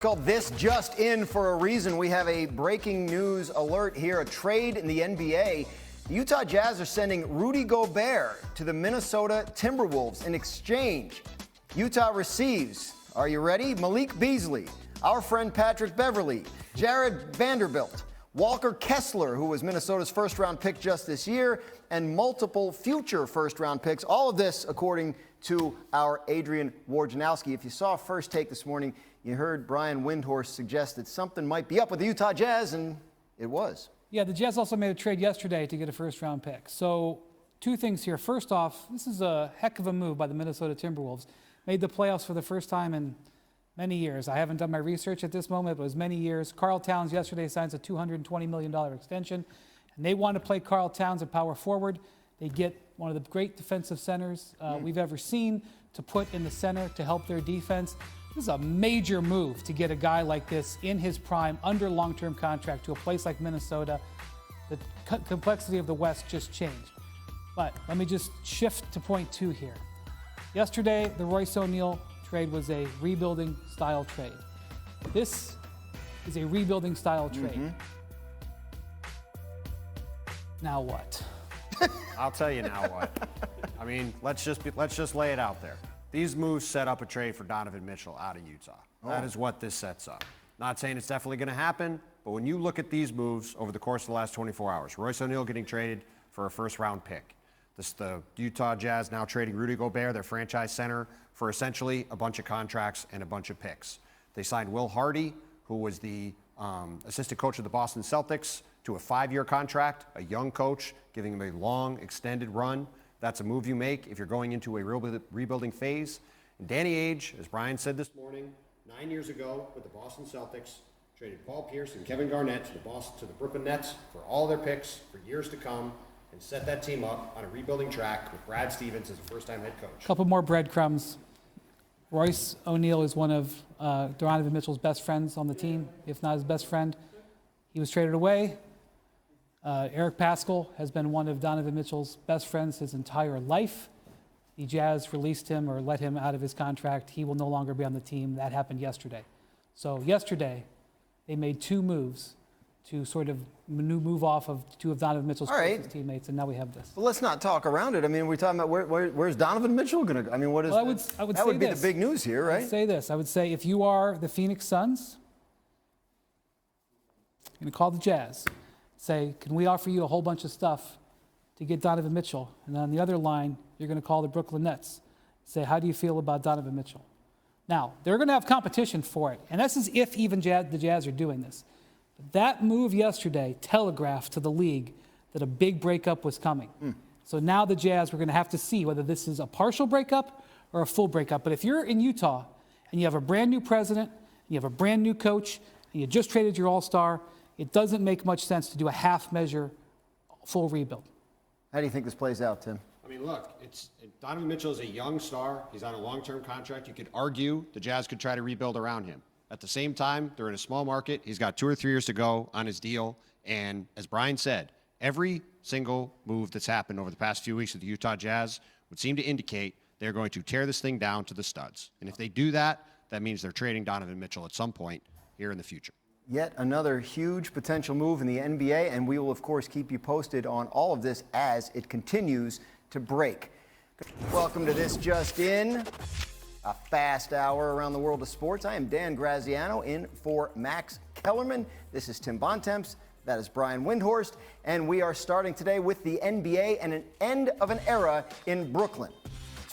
Called This Just In for a reason. We have a breaking news alert here. A trade in the NBA. The Utah Jazz are sending Rudy Gobert to the Minnesota Timberwolves in exchange. Utah receives, are you ready? Malik Beasley, our friend Patrick Beverley, Jared Vanderbilt, Walker Kessler, who was Minnesota's first-round pick just this year, and multiple future first-round picks. All of this according to our Adrian Wojnarowski. If you saw First Take this morning, you heard Brian Windhorst suggest that something might be up with the Utah Jazz, and it was. Yeah, the Jazz also made a trade yesterday to get a first-round pick. So two things here. First off, this is a heck of a move by the Minnesota Timberwolves. Made the playoffs for the first time in many years. I haven't done my research at this moment, but it was many years. Karl Towns yesterday signs a $220 million extension, and they want to play Karl Towns at power forward. They get one of the great defensive centers we've ever seen to put in the center to help their defense. This is a major move to get a guy like this in his prime under long-term contract to a place like Minnesota. The complexity of the West just changed. But let me just shift to point two here. Yesterday, the Royce O'Neal trade was a rebuilding style trade. This is a rebuilding style trade. Now what? I'll tell you now what. I mean, let's just lay it out there. These moves set up a trade for Donovan Mitchell out of Utah. That is what this sets up. Not saying it's definitely going to happen, but when you look at these moves over the course of the last 24 hours, Royce O'Neal getting traded for a first-round pick. The Utah Jazz now trading Rudy Gobert, their franchise center, for essentially a bunch of contracts and a bunch of picks. They signed Will Hardy, who was the assistant coach of the Boston Celtics, to a 5-year contract, a young coach, giving him a long, extended run. That's a move you make if you're going into a rebuilding phase. And Danny Ainge, as Brian said this morning, 9 years ago with the Boston Celtics, traded Paul Pierce and Kevin Garnett to the Brooklyn Nets for all their picks for years to come and set that team up on a rebuilding track with Brad Stevens as a first-time head coach. A couple more breadcrumbs. Royce O'Neal is one of Donovan Mitchell's best friends on the team, if not his best friend. He was traded away. Eric Paschall has been one of Donovan Mitchell's best friends his entire life. The Jazz released him or let him out of his contract. He will no longer be on the team. That happened yesterday. So yesterday, they made two moves to sort of move off of two of Donovan Mitchell's closest teammates, and now we have this. Well, let's not talk around it. I mean, we're talking about where's Donovan Mitchell going to go? I mean, what is that would be the big news here, right? I would say this. I would say if you are the Phoenix Suns, you're going to call the Jazz. Say, can we offer you a whole bunch of stuff to get Donovan Mitchell? And on the other line, you're going to call the Brooklyn Nets. Say, how do you feel about Donovan Mitchell? Now, they're going to have competition for it. And this is if even the Jazz are doing this. But that move yesterday telegraphed to the league that a big breakup was coming. So now the Jazz, we're going to have to see whether this is a partial breakup or a full breakup. But if you're in Utah and you have a brand new president, and you have a brand new coach, and you just traded your all-star, it doesn't make much sense to do a half-measure full rebuild. How do you think this plays out, Tim? I mean, look, Donovan Mitchell is a young star. He's on a long-term contract. You could argue the Jazz could try to rebuild around him. At the same time, they're in a small market. He's got 2 or 3 years to go on his deal. And as Brian said, every single move that's happened over the past few weeks with the Utah Jazz would seem to indicate they're going to tear this thing down to the studs. And if they do that, that means they're trading Donovan Mitchell at some point here in the future. Yet another huge potential move in the NBA, and we will, of course, keep you posted on all of this as it continues to break. Welcome to This Just In, a fast hour around the world of sports. I am Dan Graziano in for Max Kellerman. This is Tim Bontemps. That is Brian Windhorst. And we are starting today with the NBA and an end of an era in Brooklyn.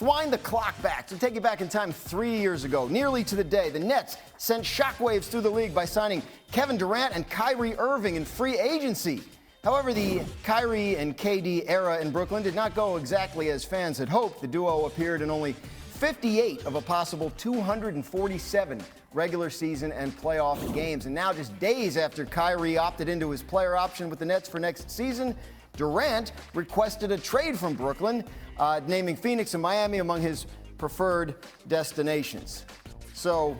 Let's wind the clock back to take you back in time 3 years ago, nearly to the day. The Nets sent shockwaves through the league by signing Kevin Durant and Kyrie Irving in free agency. However, the Kyrie and KD era in Brooklyn did not go exactly as fans had hoped. The duo appeared in only 58 of a possible 247 regular season and playoff games. And now, just days after Kyrie opted into his player option with the Nets for next season, Durant requested a trade from Brooklyn, naming Phoenix and Miami among his preferred destinations. So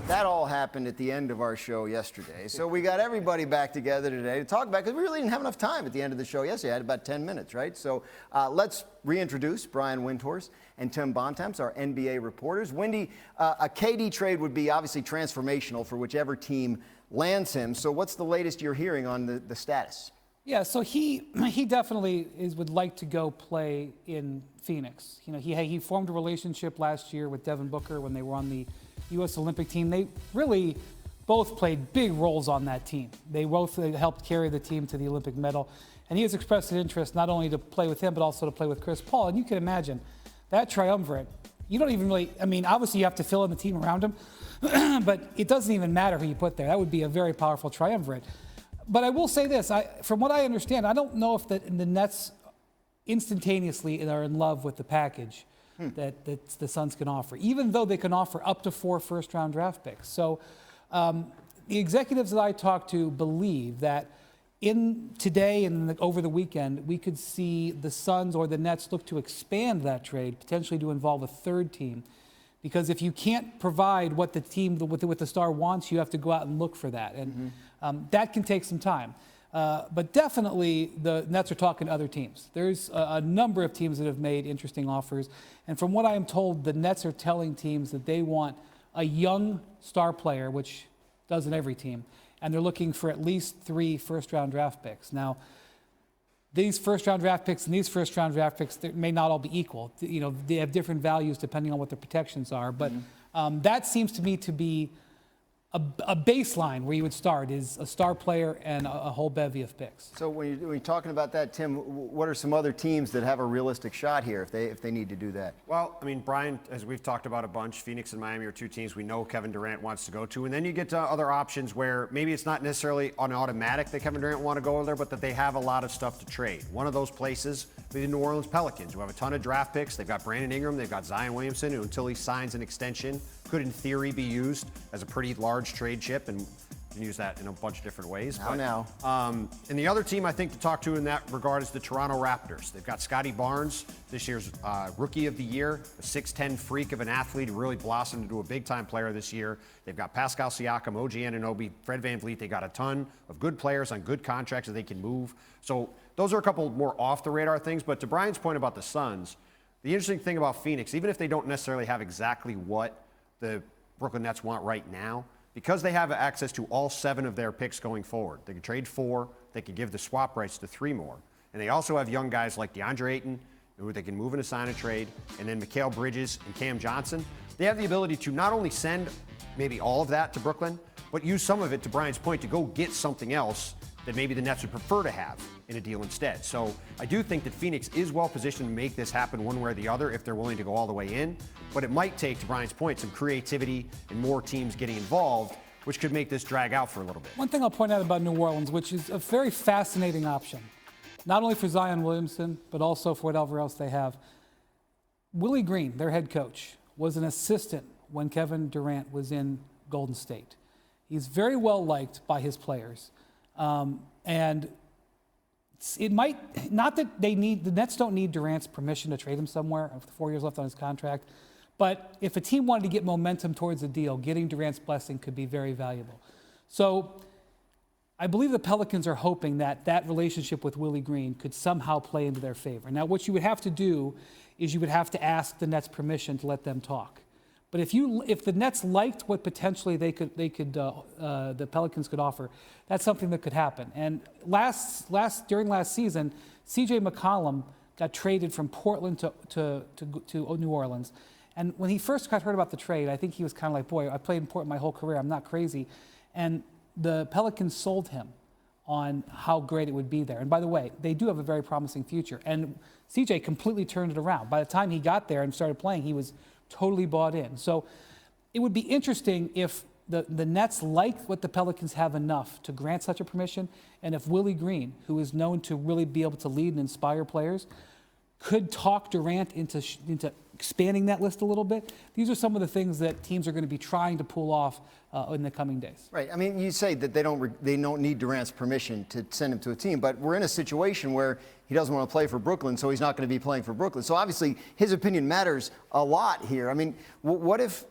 That all happened at the end of our show yesterday. So we got everybody back together today to talk about, because we really didn't have enough time at the end of the show yesterday. I had about 10 minutes, right? So let's reintroduce Brian Windhorst and Tim Bontemps, our NBA reporters. Windy, a KD trade would be obviously transformational for whichever team lands him. So what's the latest you're hearing on the status? Yeah, so he definitely would like to go play in Phoenix. You know, he formed a relationship last year with Devin Booker when they were on the U.S. Olympic team. They really both played big roles on that team. They both helped carry the team to the Olympic medal. And he has expressed an interest not only to play with him, but also to play with Chris Paul. And you can imagine that triumvirate. You don't even really, I mean, obviously you have to fill in the team around him, but it doesn't even matter who you put there. That would be a very powerful triumvirate. But I will say this, from what I understand, I don't know if the Nets instantaneously are in love with the package that the Suns can offer, even though they can offer up to 4 first-round draft picks. So the executives that I talked to believe that today and over the weekend, we could see the Suns or the Nets look to expand that trade, potentially to involve a third team. Because if you can't provide what the team, what the star wants, you have to go out and look for that. And that can take some time. But definitely the Nets are talking to other teams. There's a number of teams that have made interesting offers. And from what I am told, the Nets are telling teams that they want a young star player, which does in every team. And they're looking for at least 3 first-round draft picks. Now, these first-round draft picks and these first-round draft picks may not all be equal. You know, they have different values depending on what their protections are. But that seems to me to be a baseline where you would start is a star player and a whole bevy of picks. So when you're talking about that, Tim, what are some other teams that have a realistic shot here if they need to do that? Well, I mean, Brian, as we've talked about a bunch, Phoenix and Miami are 2 teams we know Kevin Durant wants to go to. And then you get to other options where maybe it's not necessarily on automatic that Kevin Durant want to go there, but that they have a lot of stuff to trade. One of those places would be the New Orleans Pelicans, who have a ton of draft picks. They've got Brandon Ingram. They've got Zion Williamson, who until he signs an extension could in theory be used as a pretty large trade chip, and you can use that in a bunch of different ways. And the other team I think to talk to in that regard is the Toronto Raptors. They've got Scotty Barnes, this year's Rookie of the Year, a 6'10 freak of an athlete who really blossomed into a big-time player this year. They've got Pascal Siakam, OG Anunoby, Fred VanVleet. They got a ton of good players on good contracts that they can move. So those are a couple more off-the-radar things. But to Brian's point about the Suns, the interesting thing about Phoenix, even if they don't necessarily have exactly what the Brooklyn Nets want right now, because they have access to all 7 of their picks going forward. They can trade 4, they can give the swap rights to 3 more. And they also have young guys like DeAndre Ayton, who they can move in a sign and trade, and then Mikal Bridges and Cam Johnson. They have the ability to not only send maybe all of that to Brooklyn, but use some of it, to Brian's point, to go get something else that maybe the Nets would prefer to have in a deal instead. So I do think that Phoenix is well positioned to make this happen one way or the other if they're willing to go all the way in. But it might take, to Brian's point, some creativity and more teams getting involved, which could make this drag out for a little bit. One thing I'll point out about New Orleans, which is a very fascinating option, not only for Zion Williamson, but also for whatever else they have. Willie Green, their head coach, was an assistant when Kevin Durant was in Golden State. He's very well liked by his players. And it might, not that the Nets don't need Durant's permission to trade him somewhere with 4 years left on his contract, but if a team wanted to get momentum towards a deal, getting Durant's blessing could be very valuable. So I believe the Pelicans are hoping that that relationship with Willie Green could somehow play into their favor. Now, what you would have to do is you would have to ask the Nets permission to let them talk. But if the Nets liked what potentially the Pelicans could offer, that's something that could happen. And during last season, C.J. McCollum got traded from Portland to New Orleans. And when he first got heard about the trade, I think he was kind of like, boy, I played in Portland my whole career. I'm not crazy. And the Pelicans sold him on how great it would be there. And by the way, they do have a very promising future. And C.J. completely turned it around. By the time he got there and started playing, he was totally bought in. So it would be interesting if the Nets like what the Pelicans have enough to grant such a permission, and if Willie Green, who is known to really be able to lead and inspire players, could talk Durant into expanding that list a little bit. These are some of the things that teams are going to be trying to pull off in the coming days. Right. I mean, you say that they don't need Durant's permission to send him to a team, but we're in a situation where he doesn't want to play for Brooklyn, so he's not going to be playing for Brooklyn. So obviously his opinion matters a lot here. I mean, what if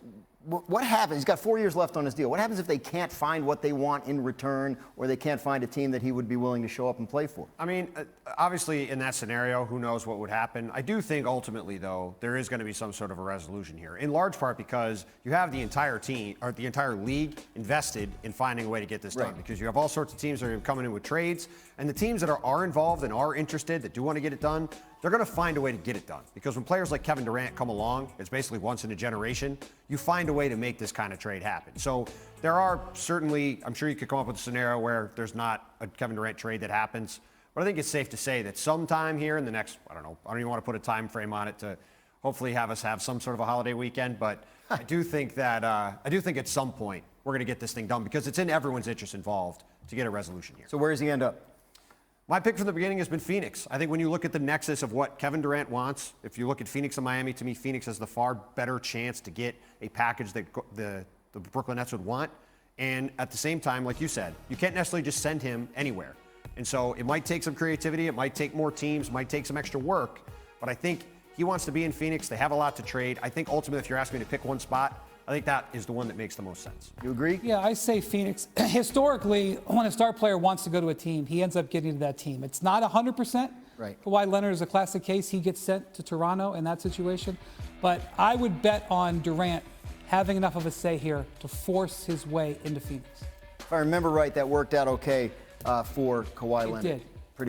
What happens? He's got 4 years left on his deal. What happens if they can't find what they want in return, or they can't find a team that he would be willing to show up and play for? I mean, obviously, in that scenario, who knows what would happen. I do think ultimately, though, there is going to be some sort of a resolution here, in large part because you have the entire team, or the entire league, invested in finding a way to get this done. Right. Because you have all sorts of teams that are coming in with trades, and the teams that are involved and are interested, that do want to get it done, they're going to find a way to get it done. Because when players like Kevin Durant come along, it's basically once in a generation, you find a way to make this kind of trade happen. So there are certainly, I'm sure you could come up with a scenario where there's not a Kevin Durant trade that happens. But I think it's safe to say that sometime here in the next, I don't even want to put a time frame on it to hopefully have us have some sort of a holiday weekend. But I do think that, at some point we're going to get this thing done because it's in everyone's interest involved to get a resolution here. So where does he end up? My pick from the beginning has been Phoenix. I think when you look at the nexus of what Kevin Durant wants, if you look at Phoenix and Miami, to me, Phoenix has the far better chance to get a package that the Brooklyn Nets would want. And at the same time, like you said, you can't necessarily just send him anywhere. And so it might take some creativity. It might take more teams. It might take some extra work. But I think he wants to be in Phoenix. They have a lot to trade. I think ultimately, if you're asking me to pick one spot, I think that is the one that makes the most sense. You agree? Yeah, I say Phoenix. Historically, when a star player wants to go to a team, he ends up getting to that team. It's not 100%. Right. Kawhi Leonard is a classic case. He gets sent to Toronto in that situation. But I would bet on Durant having enough of a say here to force his way into Phoenix. If I remember right, that worked out okay for Kawhi Leonard. It did.